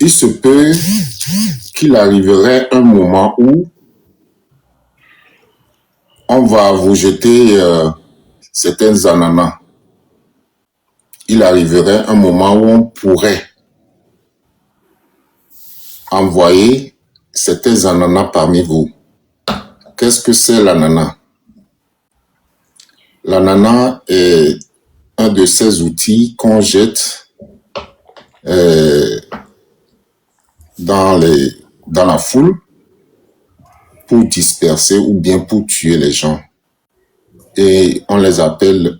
il se peut qu'il arriverait un moment où on va vous jeter certains ananas. Il arriverait un moment où on pourrait envoyer certains ananas parmi vous. Qu'est-ce que c'est l'ananas? L'ananas est un de ces outils qu'on jette dans la foule pour disperser ou bien pour tuer les gens. Et on les appelle,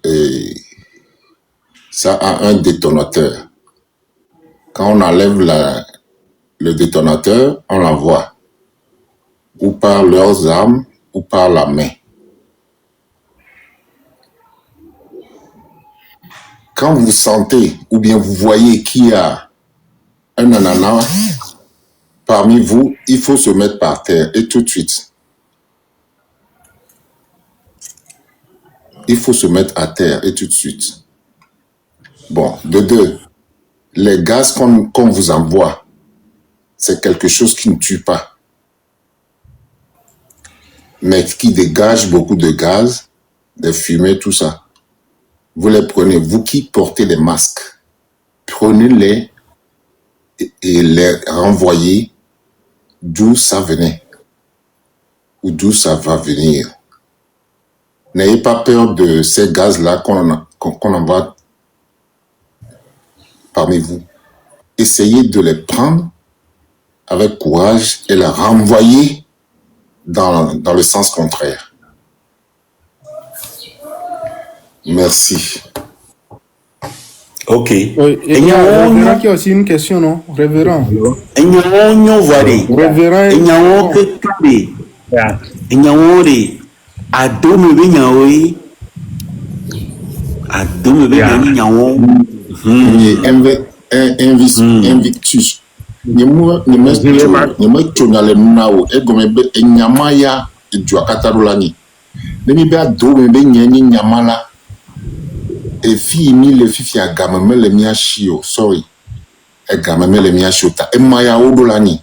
ça a un détonateur. Quand on enlève le détonateur, on l'envoie ou par leurs armes ou par la main. Quand vous sentez ou bien vous voyez qu'il y a un ananas parmi vous, il faut se mettre par terre et tout de suite. Il faut se mettre à terre et tout de suite. Bon, de deux, les gaz qu'on vous envoie, c'est quelque chose qui ne tue pas, mais qui dégage beaucoup de gaz, des fumées, tout ça. Vous les prenez, vous qui portez les masques, prenez-les et les renvoyez d'où ça venait ou d'où ça va venir. N'ayez pas peur de ces gaz-là qu'on envoie parmi vous. Essayez de les prendre avec courage et les renvoyer dans le sens contraire. Merci. Ok. Oui, et il y a Révérend qui a aussi une question, non? Révérend. Révérend. Invictus. Et fille mi le fifi a gamame le mia shio, sorry. E gamame le mia shota. E maya odolani.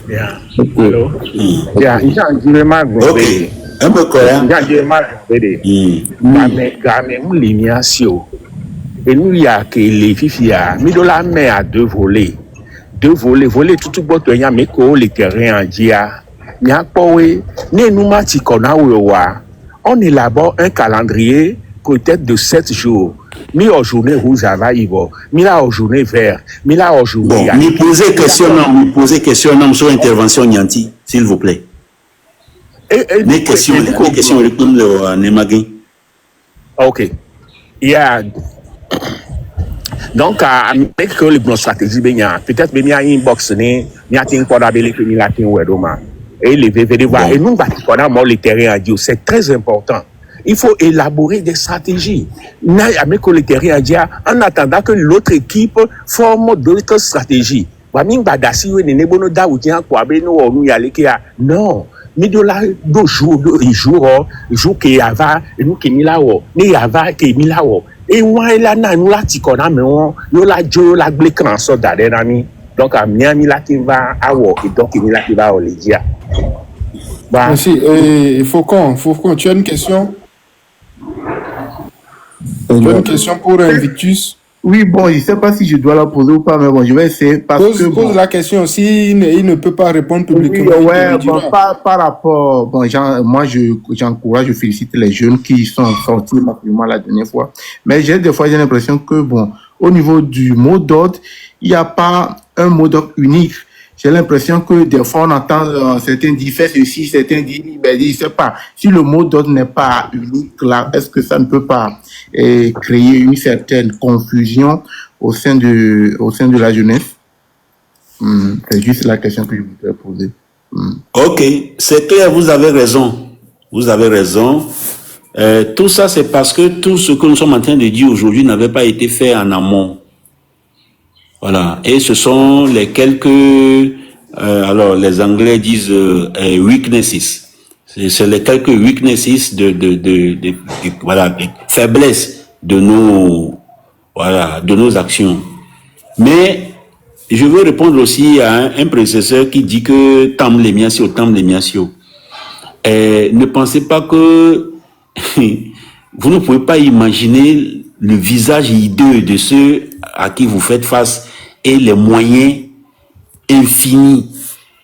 Yeah. Hello. Yeah, Ok. Un peu correct. Game moulimia sio. Et nous y a que les fifia, mi do la mer à deux volets. Deux volets, tout boto ya meko les terrains en dia. Nya powe, ne nous mati kona wa. On élabore un calendrier peut-être de 7 jours. Mi en journée rouge à Vaïbo, mi là en journée vert, mi là en journée. Bon, mi posez question sur intervention Nyanti, s'il vous plaît. Les questions répondent le Nemagin. Ok. Il y a donc avec que les bonnes stratégies peut-être même il y a une box né, il y a une portable que il y a une wedoma. Et les VVD voir et nous bâtissons les terrains à Dieu, c'est très important. Il faut élaborer des stratégies. Avec les terrains à Dieu, en attendant que l'autre équipe forme d'autres stratégies. Non. Mais de là, 2 jours, jour qui yava, et nous qui milao, ni yava qui milao. Et moi, là, nous là, tikona, mais on, yo la jo, la blécan, so d'adenami. Donc, à Miami, là, qui va à Wo, et donc, il là, qui va au Lydia. Merci. Faucon, tu as une question? Tu as une question pour Invictus? Oui, bon, je ne sais pas si je dois la poser ou pas, mais bon, je vais essayer. Pose la question. Si il ne peut pas répondre publiquement. Oui, ouais, bon, par rapport, bon, moi, j'encourage, je félicite les jeunes qui sont sortis massivement la dernière fois. Mais des fois, j'ai l'impression que, bon, au niveau du mot d'ordre, il n'y a pas un mot d'ordre unique. J'ai l'impression que des fois, on entend certains disent fais ceci, certains disent, ben, je ne sais pas. Si le mot d'ordre n'est pas unique, là, est-ce que ça ne peut pas créer une certaine confusion au sein de la jeunesse? C'est juste la question que je voudrais poser. Ok, c'est clair, vous avez raison. Vous avez raison. Tout ça, c'est parce que tout ce que nous sommes en train de dire aujourd'hui n'avait pas été fait en amont. Voilà. Et ce sont les quelques, alors les Anglais disent weaknesses. C'est les quelques weaknesses voilà, des faiblesses de nos, voilà, de nos actions. Mais je veux répondre aussi à un prédécesseur qui dit que tam les miasio. Ne pensez pas que vous ne pouvez pas imaginer le visage hideux de ceux à qui vous faites face et les moyens infinis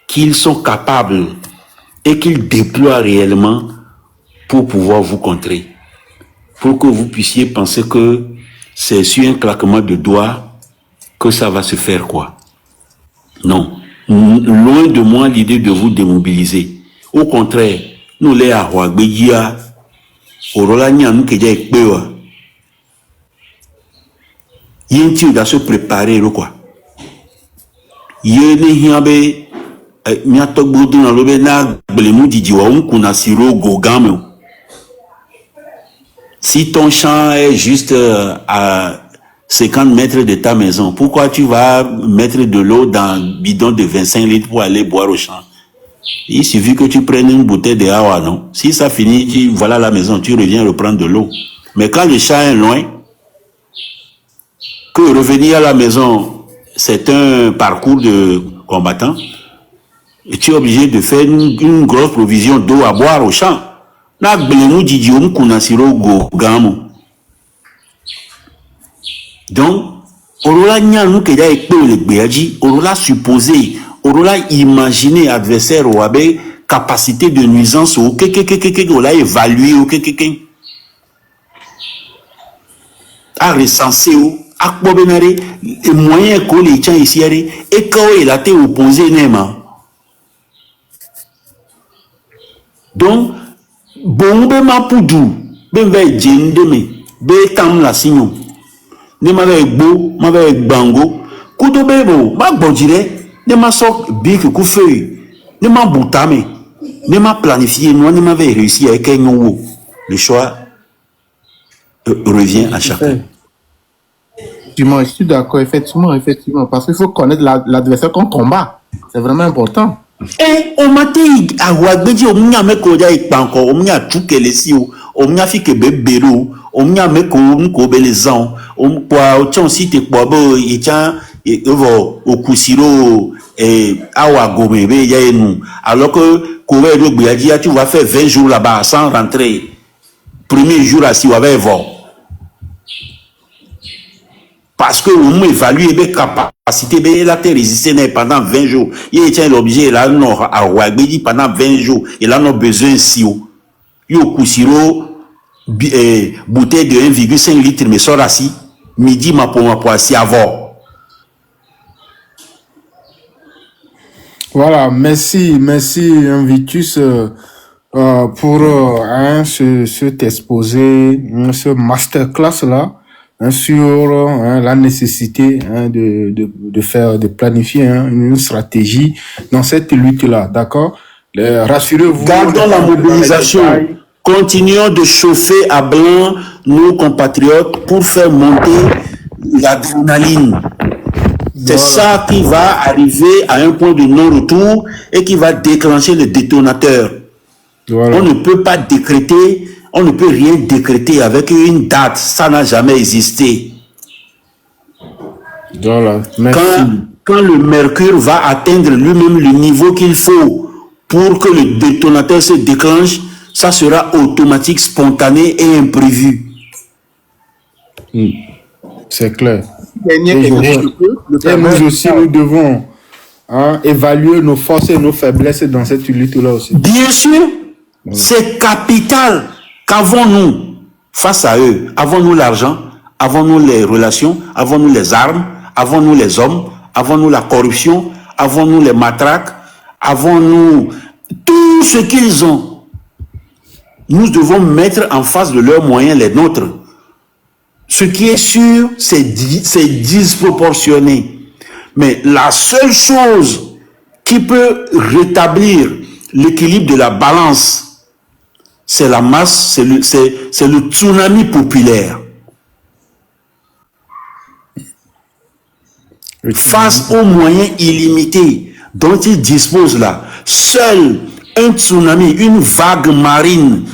qu'ils sont capables et qu'ils déploient réellement pour pouvoir vous contrer. Pour que vous puissiez penser que c'est sur un claquement de doigts que ça va se faire, quoi. Non. Loin de moi l'idée de vous démobiliser. Au contraire, nous les Ahouagbégia, Orolania, nous qui déjà péwa. Yenti doit se préparer, quoi. Yéné hiabe, miatok boudou na lobe na blemou didiwa kuna siro gogame. Si ton champ est juste à 50 mètres de ta maison, pourquoi tu vas mettre de l'eau dans un bidon de 25 litres pour aller boire au champ? Il suffit que tu prennes une bouteille de awa, non? Si ça finit, voilà la maison, tu reviens reprendre de l'eau. Mais quand le champ est loin, que revenir à la maison, c'est un parcours de combattant, et tu es obligé de faire une grosse provision d'eau à boire au champ. Donc, Orola Nyanou Kedia Ekpe le Béadji, Orola supposé, Orola imaginé adversaire ou abe capacité de nuisance ou Orola évalué ou a recensé ou a bobenare et moyen qu'on les tient ici et quand il a été opposé Nema. Donc, bon be ma poudou, ben ve djendeme, be tam la signon. Ne m'avait beau, m'avait bango, kudo bebo, ma bonjire, ne m'a sok bik ku feuille, ne m'a boutame, ne m'a planifié, moi ne m'avait réussi avec un nouveau. Le choix revient à chacun. Je suis d'accord, effectivement, parce qu'il faut connaître l'adversaire qu'on combat. C'est vraiment important. Et on m'a dit, à Ouagbédi, on m'a mis Kodia et Panko, on m'a tout que les sios, on m'a fait que bébéro, on m'a mis Kobe les ans, on m'a aussi te Kwabo, et tiens, et au Kusiro, et Awagome, nous. Alors que Kobe et dit, tu vas faire 20 jours là-bas sans rentrer. Premier jour à Siwavevor. Parce que on évalue les capacités, il a résisté pendant 20 jours. Il est l'objet, il a à Ouagbédi pendant 20 jours. Il a besoin si il Kusiro, bouteille de 1,5 litre, mais sort assis, midi, ma poissi avant. Voilà, merci, Invictus, pour cet exposé, ce masterclass-là. Sur la nécessité de planifier une stratégie dans cette lutte-là, d'accord? Rassurez-vous. Gardons la mobilisation. Continuons de chauffer à blanc nos compatriotes pour faire monter l'adrénaline. C'est ça qui va arriver à un point de non-retour et qui va déclencher le détonateur. Voilà. On ne peut pas décréter. On ne peut rien décréter avec une date. Ça n'a jamais existé. Voilà. Quand le mercure va atteindre lui-même le niveau qu'il faut pour que le détonateur se déclenche, ça sera automatique, spontané et imprévu. C'est clair. Et nous aussi, nous devons évaluer nos forces et nos faiblesses dans cette lutte-là aussi. Bien sûr, c'est capital. Qu'avons-nous face à eux? Avons-nous l'argent? Avons-nous les relations? Avons-nous les armes? Avons-nous les hommes? Avons-nous la corruption? Avons-nous les matraques? Avons-nous tout ce qu'ils ont? Nous devons mettre en face de leurs moyens les nôtres. Ce qui est sûr, c'est disproportionné. Mais la seule chose qui peut rétablir l'équilibre de la balance, c'est la masse, c'est le tsunami populaire. Face aux moyens illimités dont ils disposent là, seul un tsunami, une vague marine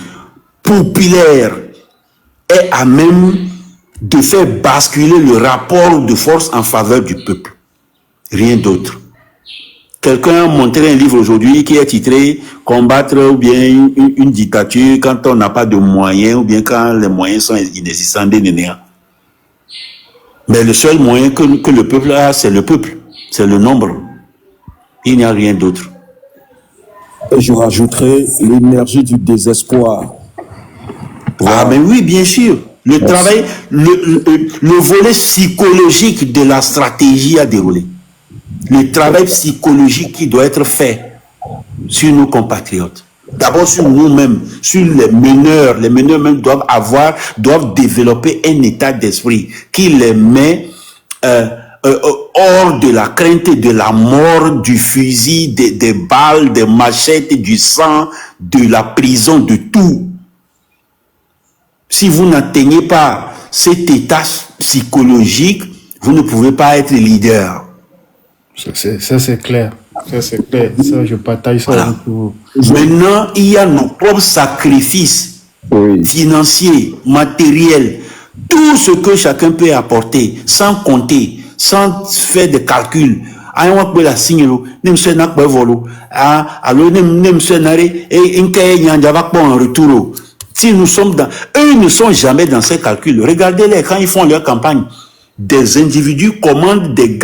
populaire est à même de faire basculer le rapport de force en faveur du peuple. Rien d'autre. Quelqu'un a montré un livre aujourd'hui qui est titré « Combattre ou bien une dictature quand on n'a pas de moyens ou bien quand les moyens sont inexistants, des nénéens. » Mais le seul moyen que le peuple a, c'est le peuple. C'est le nombre. Il n'y a rien d'autre. Et je rajouterai l'énergie du désespoir. Ah, mais oui, bien sûr. Le travail, le volet psychologique de la stratégie à dérouler. Le travail psychologique qui doit être fait sur nos compatriotes. D'abord sur nous-mêmes, sur les meneurs. Les meneurs même doivent développer un état d'esprit qui les met hors de la crainte de la mort, du fusil, des balles, des machettes, du sang, de la prison, de tout. Si vous n'atteignez pas cet état psychologique, vous ne pouvez pas être leader. Ça c'est clair. Ça c'est clair. Ça, je partage ça avec vous. Maintenant, il y a nos propres sacrifices financiers, matériels, tout ce que chacun peut apporter, sans compter, sans faire de calculs. Si nous sommes dans... Eux ne sont jamais dans ces calculs. Regardez-les quand ils font leur campagne. Des individus commandent des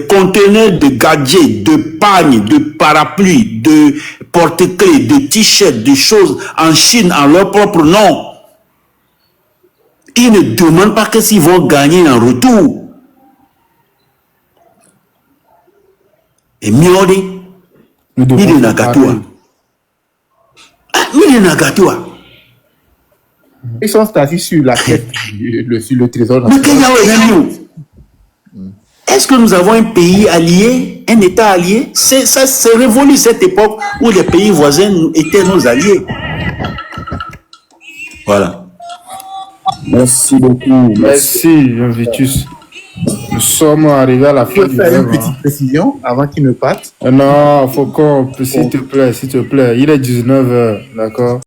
conteneurs de gadgets, de pagnes, de parapluies, de porte-clés, de t-shirts, de choses en Chine en leur propre nom. Ils ne demandent pas qu'est-ce qu'ils vont gagner en retour. Et miode, il nagatua. Il nagatua. Ils sont assis sur la tête, sur le trésor national. Est-ce que nous avons un pays allié, un État allié? C'est révolu cette époque où les pays voisins étaient nos alliés. Voilà. Merci beaucoup. Merci, Jean Vitus. Nous sommes arrivés à la fin du faire une petite précision avant qu'il ne parte. Non, faut qu'on, s'il te plaît, il est 19h, d'accord?